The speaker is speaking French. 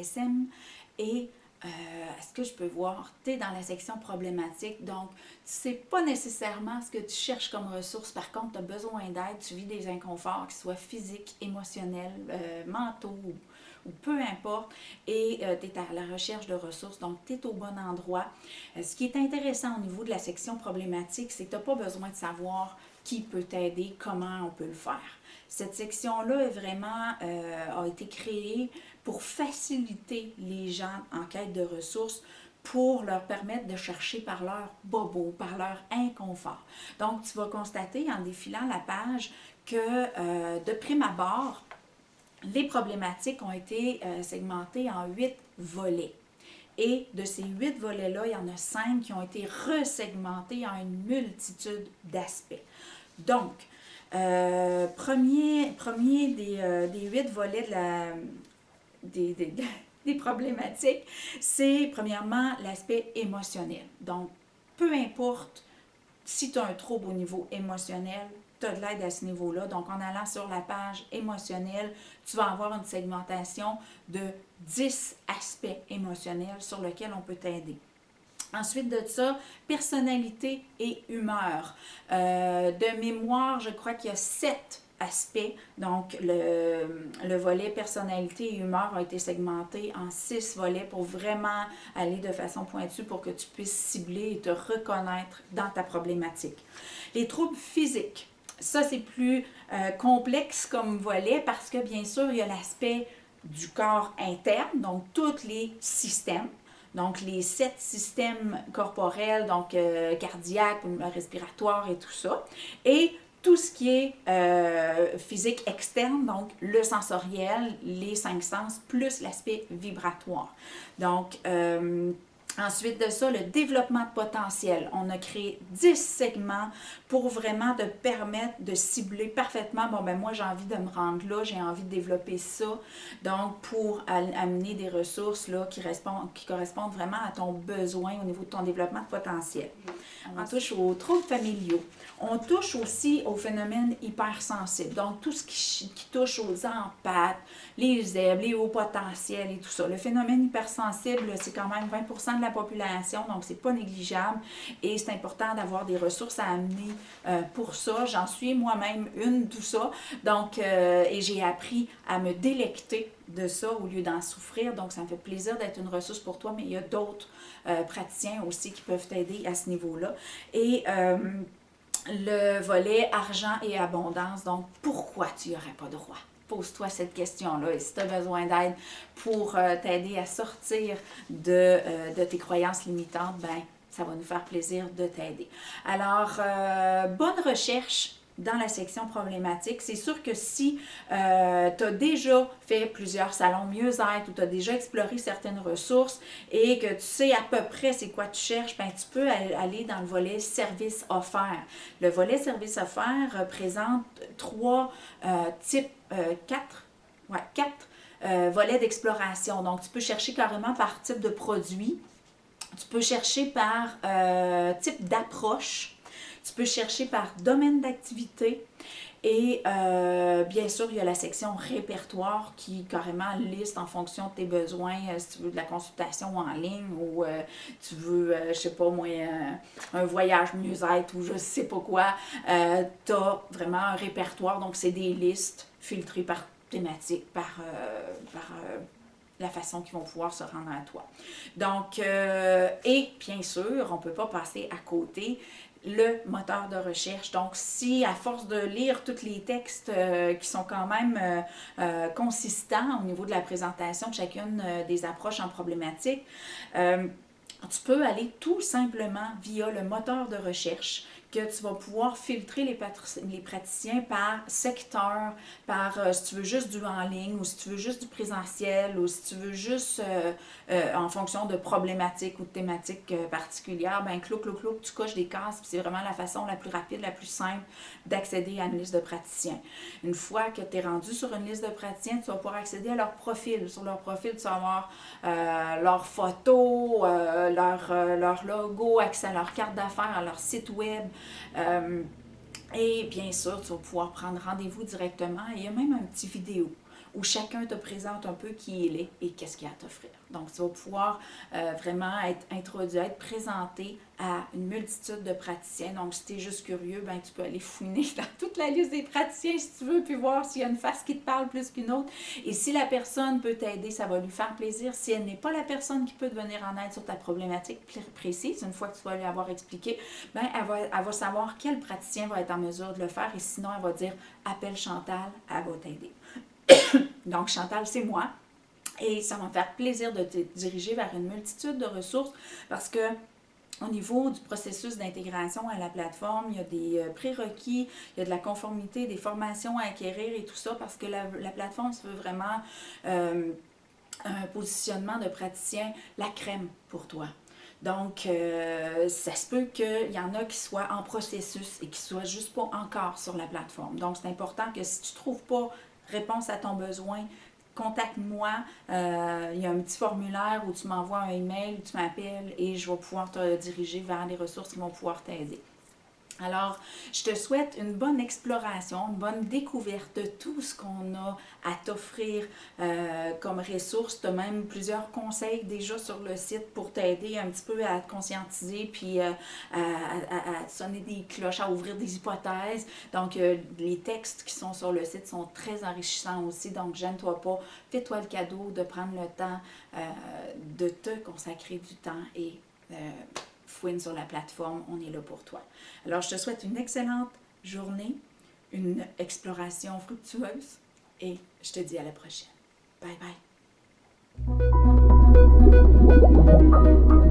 ASM et est-ce que je peux voir, tu es dans la section problématique, donc tu ne sais pas nécessairement ce que tu cherches comme ressource, par contre tu as besoin d'aide, tu vis des inconforts, qu'ils soient physiques, émotionnels, mentaux ou peu importe, et tu es à la recherche de ressources, donc tu es au bon endroit. Ce qui est intéressant au niveau de la section problématique, c'est que tu n'as pas besoin de savoir qui peut t'aider, comment on peut le faire. Cette section-là est vraiment, a été créée pour faciliter les gens en quête de ressources, pour leur permettre de chercher par leur bobo, par leur inconfort. Donc, tu vas constater en défilant la page que de prime abord, les problématiques ont été segmentées en 8 volets. Et de ces 8 volets-là, il y en a 5 qui ont été resegmentés en une multitude d'aspects. Donc, premier des 8 volets des problématiques, c'est premièrement l'aspect émotionnel. Donc, peu importe si tu as un trouble au niveau émotionnel, tu as de l'aide à ce niveau-là. Donc, en allant sur la page émotionnelle, tu vas avoir une segmentation de 10 aspects émotionnels sur lesquels on peut t'aider. Ensuite de ça, personnalité et humeur. De mémoire, je crois qu'il y a 7 aspects. Donc, le volet personnalité et humeur a été segmenté en 6 volets pour vraiment aller de façon pointue pour que tu puisses cibler et te reconnaître dans ta problématique. Les troubles physiques. Ça, c'est plus complexe comme volet parce que, bien sûr, il y a l'aspect du corps interne, donc tous les systèmes. Donc, les 7 systèmes corporels, donc cardiaque, respiratoire et tout ça. Et tout ce qui est physique externe, donc le sensoriel, les 5 sens, plus l'aspect vibratoire. Donc, ensuite de ça, le développement de potentiel. On a créé 10 segments pour vraiment te permettre de cibler parfaitement. Bon, ben moi, j'ai envie de me rendre là, j'ai envie de développer ça. Donc, pour amener des ressources là, qui correspondent vraiment à ton besoin au niveau de ton développement de potentiel. On touche aux troubles familiaux. On touche aussi aux phénomènes hypersensibles. Donc, tout ce qui touche aux empathes, les zèbres, les hauts potentiels et tout ça. Le phénomène hypersensible, c'est quand même 20% de la population, donc c'est pas négligeable et c'est important d'avoir des ressources à amener pour ça. J'en suis moi-même une, tout ça. Donc, et j'ai appris à me délecter de ça au lieu d'en souffrir. Donc, ça me fait plaisir d'être une ressource pour toi, mais il y a d'autres praticiens aussi qui peuvent t'aider à ce niveau-là. Et le volet argent et abondance. Donc, pourquoi tu n'y aurais pas droit? Pose-toi cette question-là et si tu as besoin d'aide pour t'aider à sortir de tes croyances limitantes, ben ça va nous faire plaisir de t'aider. Alors, bonne recherche dans la section problématique. C'est sûr que si tu as déjà fait plusieurs salons mieux-être ou tu as déjà exploré certaines ressources et que tu sais à peu près c'est quoi tu cherches, ben, tu peux aller dans le volet services offerts. Le volet services offerts représente 4 volets d'exploration. Donc, tu peux chercher carrément par type de produit. Tu peux chercher par type d'approche. Tu peux chercher par domaine d'activité et bien sûr, il y a la section répertoire qui carrément liste en fonction de tes besoins, si tu veux de la consultation en ligne ou tu veux, je sais pas moi, un voyage mieux-être ou je sais pas quoi. Tu as vraiment un répertoire, donc c'est des listes filtrées par thématique, par la façon qu'ils vont pouvoir se rendre à toi. Donc, et bien sûr, on ne peut pas passer à côté le moteur de recherche. Donc, si à force de lire tous les textes qui sont quand même consistants au niveau de la présentation de chacune des approches en problématique, tu peux aller tout simplement via le moteur de recherche que tu vas pouvoir filtrer les praticiens par secteur, par si tu veux juste du en ligne ou si tu veux juste du présentiel ou si tu veux juste en fonction de problématiques ou de thématiques particulières, ben clouc, tu coches des cases, puis c'est vraiment la façon la plus rapide, la plus simple d'accéder à une liste de praticiens. Une fois que tu es rendu sur une liste de praticiens, tu vas pouvoir accéder à leur profil. Sur leur profil, tu vas avoir leurs photos, leur logo, accès à leur carte d'affaires, à leur site web. Et bien sûr, tu vas pouvoir prendre rendez-vous directement. Et il y a même un petit vidéo où chacun te présente un peu qui il est et qu'est-ce qu'il a à t'offrir. Donc, tu vas pouvoir vraiment être introduit, être présenté à une multitude de praticiens. Donc, si tu es juste curieux, ben, tu peux aller fouiner dans toute la liste des praticiens si tu veux, puis voir s'il y a une face qui te parle plus qu'une autre. Et si la personne peut t'aider, ça va lui faire plaisir. Si elle n'est pas la personne qui peut te venir en aide sur ta problématique précise, une fois que tu vas lui avoir expliqué, ben, elle va savoir quel praticien va être en mesure de le faire et sinon, elle va dire « Appelle Chantal, elle va t'aider ». Donc, Chantal, c'est moi. Et ça va me faire plaisir de te diriger vers une multitude de ressources parce que au niveau du processus d'intégration à la plateforme, il y a des prérequis, il y a de la conformité, des formations à acquérir et tout ça parce que la plateforme se veut vraiment un positionnement de praticien, la crème pour toi. Donc, ça se peut qu'il y en a qui soient en processus et qui ne soient juste pas encore sur la plateforme. Donc, c'est important que si tu ne trouves pas réponse à ton besoin, contacte-moi. Il y a un petit formulaire où tu m'envoies un email, tu m'appelles et je vais pouvoir te diriger vers les ressources qui vont pouvoir t'aider. Alors, je te souhaite une bonne exploration, une bonne découverte de tout ce qu'on a à t'offrir comme ressources. Tu as même plusieurs conseils déjà sur le site pour t'aider un petit peu à te conscientiser puis à sonner des cloches, à ouvrir des hypothèses. Donc, les textes qui sont sur le site sont très enrichissants aussi. Donc, gêne-toi pas. Fais-toi le cadeau de prendre le temps de te consacrer du temps et fouine sur la plateforme, on est là pour toi. Alors, je te souhaite une excellente journée, une exploration fructueuse et je te dis à la prochaine. Bye bye.